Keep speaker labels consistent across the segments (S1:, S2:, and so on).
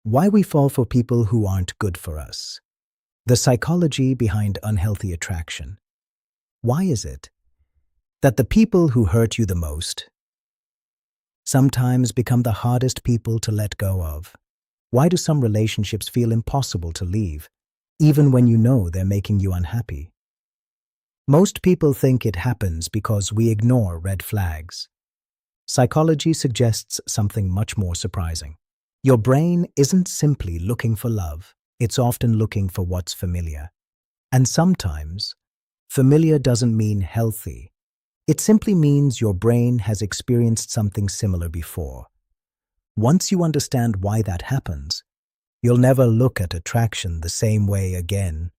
S1: Why we fall for people who aren't good for us. The psychology behind unhealthy attraction. Why is it that the people who hurt you the most sometimes become the hardest people to let go of? Why do some relationships feel impossible to leave, even when you know they're making you unhappy? Most people think it happens because we ignore red flags. Psychology suggests something much more surprising. Your brain isn't simply looking for love, it's often looking for what's familiar. And sometimes, familiar doesn't mean healthy. It simply means your brain has experienced something similar before. Once you understand why that happens, you'll never look at attraction the same way again.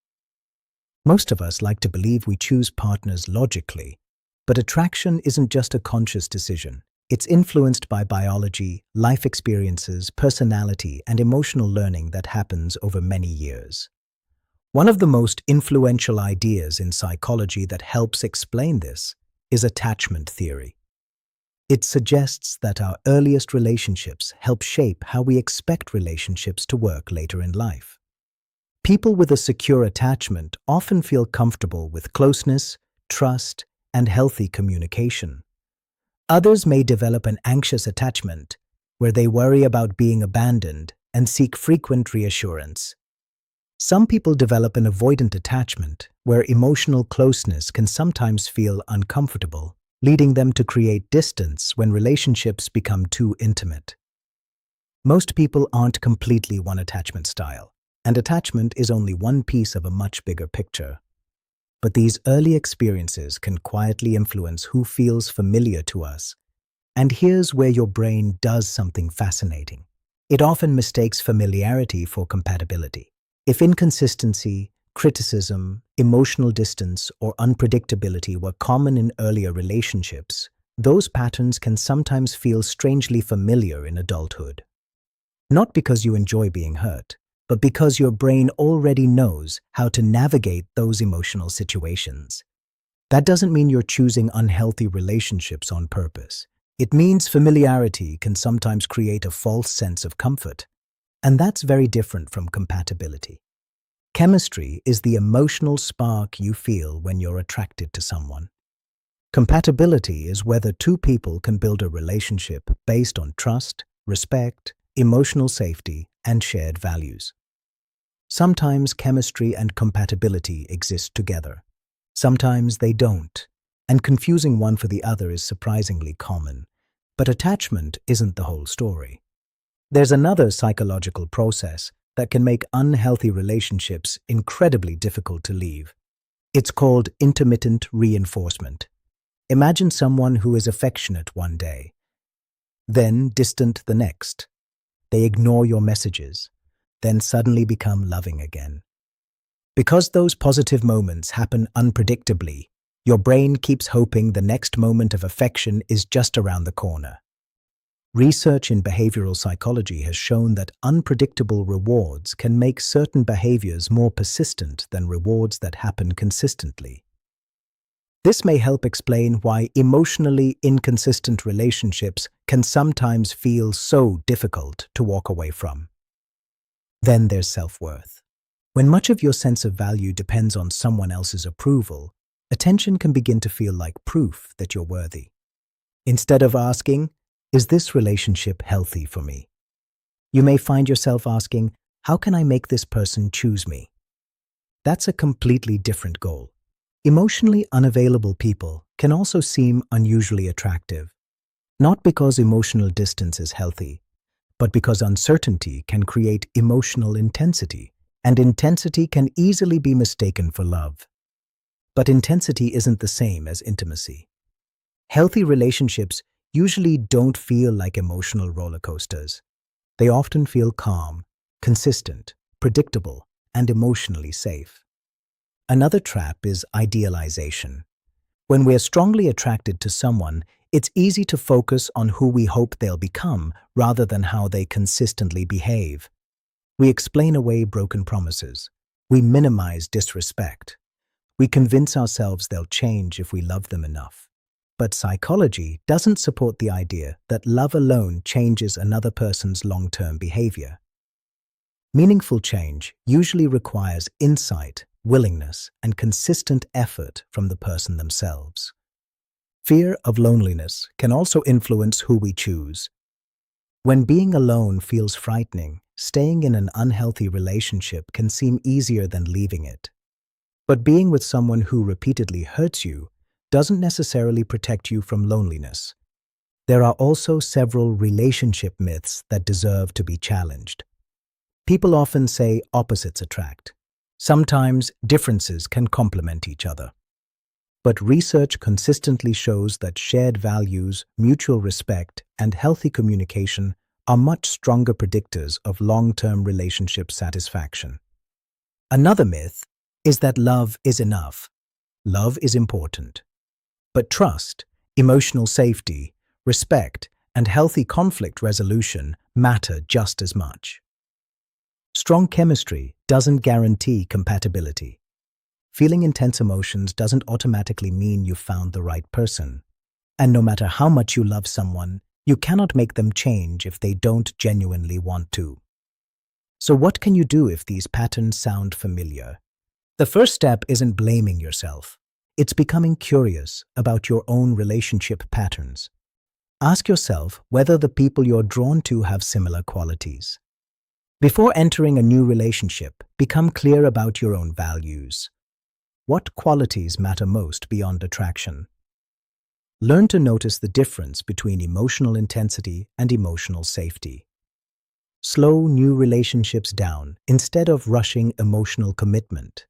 S1: Most of us like to believe we choose partners logically, but attraction isn't just a conscious decision. It's influenced by biology, life experiences, personality, and emotional learning that happens over many years. One of the most influential ideas in psychology that helps explain this is attachment theory. It suggests that our earliest relationships help shape how we expect relationships to work later in life. People with a secure attachment often feel comfortable with closeness, trust, and healthy communication. Others may develop an anxious attachment, where they worry about being abandoned and seek frequent reassurance. Some people develop an avoidant attachment, where emotional closeness can sometimes feel uncomfortable, leading them to create distance when relationships become too intimate. Most people aren't completely one attachment style, and attachment is only one piece of a much bigger picture. But these early experiences can quietly influence who feels familiar to us. And here's where your brain does something fascinating. It often mistakes familiarity for compatibility. If inconsistency, criticism, emotional distance, or unpredictability were common in earlier relationships, those patterns can sometimes feel strangely familiar in adulthood. Not because you enjoy being hurt, but because your brain already knows how to navigate those emotional situations. That doesn't mean you're choosing unhealthy relationships on purpose. It means familiarity can sometimes create a false sense of comfort. And that's very different from compatibility. Chemistry is the emotional spark you feel when you're attracted to someone. Compatibility is whether two people can build a relationship based on trust, respect, emotional safety, and shared values. Sometimes chemistry and compatibility exist together. Sometimes they don't, and confusing one for the other is surprisingly common. But attachment isn't the whole story. There's another psychological process that can make unhealthy relationships incredibly difficult to leave. It's called intermittent reinforcement. Imagine someone who is affectionate one day, then distant the next. They ignore your messages, then suddenly become loving again. Because those positive moments happen unpredictably, your brain keeps hoping the next moment of affection is just around the corner. Research in behavioral psychology has shown that unpredictable rewards can make certain behaviors more persistent than rewards that happen consistently. This may help explain why emotionally inconsistent relationships can sometimes feel so difficult to walk away from. Then there's self-worth. When much of your sense of value depends on someone else's approval, attention can begin to feel like proof that you're worthy. Instead of asking, "Is this relationship healthy for me?" you may find yourself asking, "How can I make this person choose me?" That's a completely different goal. Emotionally unavailable people can also seem unusually attractive, not because emotional distance is healthy, but because uncertainty can create emotional intensity, and intensity can easily be mistaken for love. But intensity isn't the same as intimacy. Healthy relationships usually don't feel like emotional roller coasters. They often feel calm, consistent, predictable, and emotionally safe. Another trap is idealization. When we're strongly attracted to someone, it's easy to focus on who we hope they'll become rather than how they consistently behave. We explain away broken promises. We minimize disrespect. We convince ourselves they'll change if we love them enough. But psychology doesn't support the idea that love alone changes another person's long-term behavior. Meaningful change usually requires insight, willingness, and consistent effort from the person themselves. Fear of loneliness can also influence who we choose. When being alone feels frightening, staying in an unhealthy relationship can seem easier than leaving it. But being with someone who repeatedly hurts you doesn't necessarily protect you from loneliness. There are also several relationship myths that deserve to be challenged. People often say opposites attract. Sometimes differences can complement each other. But research consistently shows that shared values, mutual respect, and healthy communication are much stronger predictors of long-term relationship satisfaction. Another myth is that love is enough. Love is important. But trust, emotional safety, respect, and healthy conflict resolution matter just as much. Strong chemistry doesn't guarantee compatibility. Feeling intense emotions doesn't automatically mean you've found the right person. And no matter how much you love someone, you cannot make them change if they don't genuinely want to. So what can you do if these patterns sound familiar? The first step isn't blaming yourself. It's becoming curious about your own relationship patterns. Ask yourself whether the people you're drawn to have similar qualities. Before entering a new relationship, become clear about your own values. What qualities matter most beyond attraction? Learn to notice the difference between emotional intensity and emotional safety. Slow new relationships down instead of rushing emotional commitment.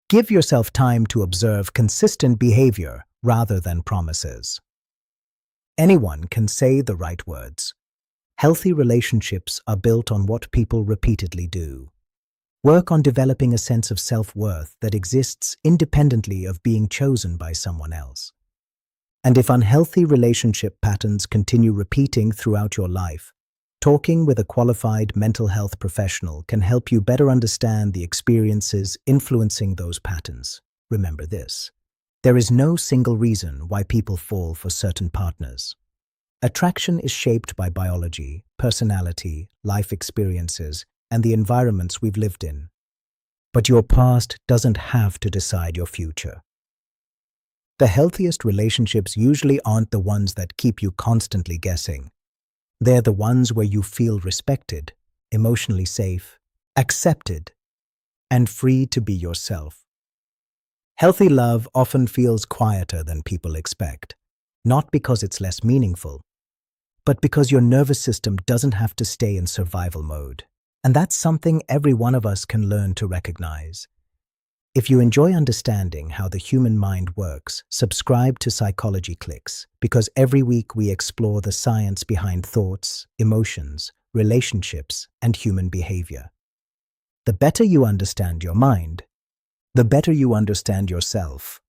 S1: Give yourself time to observe consistent behavior rather than promises. Anyone can say the right words. Healthy relationships are built on what people repeatedly do. Work on developing a sense of self-worth that exists independently of being chosen by someone else. And if unhealthy relationship patterns continue repeating throughout your life, talking with a qualified mental health professional can help you better understand the experiences influencing those patterns. Remember this: there is no single reason why people fall for certain partners. Attraction is shaped by biology, personality, life experiences, and the environments we've lived in. But your past doesn't have to decide your future. The healthiest relationships usually aren't the ones that keep you constantly guessing. They're the ones where you feel respected, emotionally safe, accepted, and free to be yourself. Healthy love often feels quieter than people expect, not because it's less meaningful, but because your nervous system doesn't have to stay in survival mode. And that's something every one of us can learn to recognize. If you enjoy understanding how the human mind works, subscribe to Psychology Clicks, because every week we explore the science behind thoughts, emotions, relationships, and human behavior. The better you understand your mind, the better you understand yourself.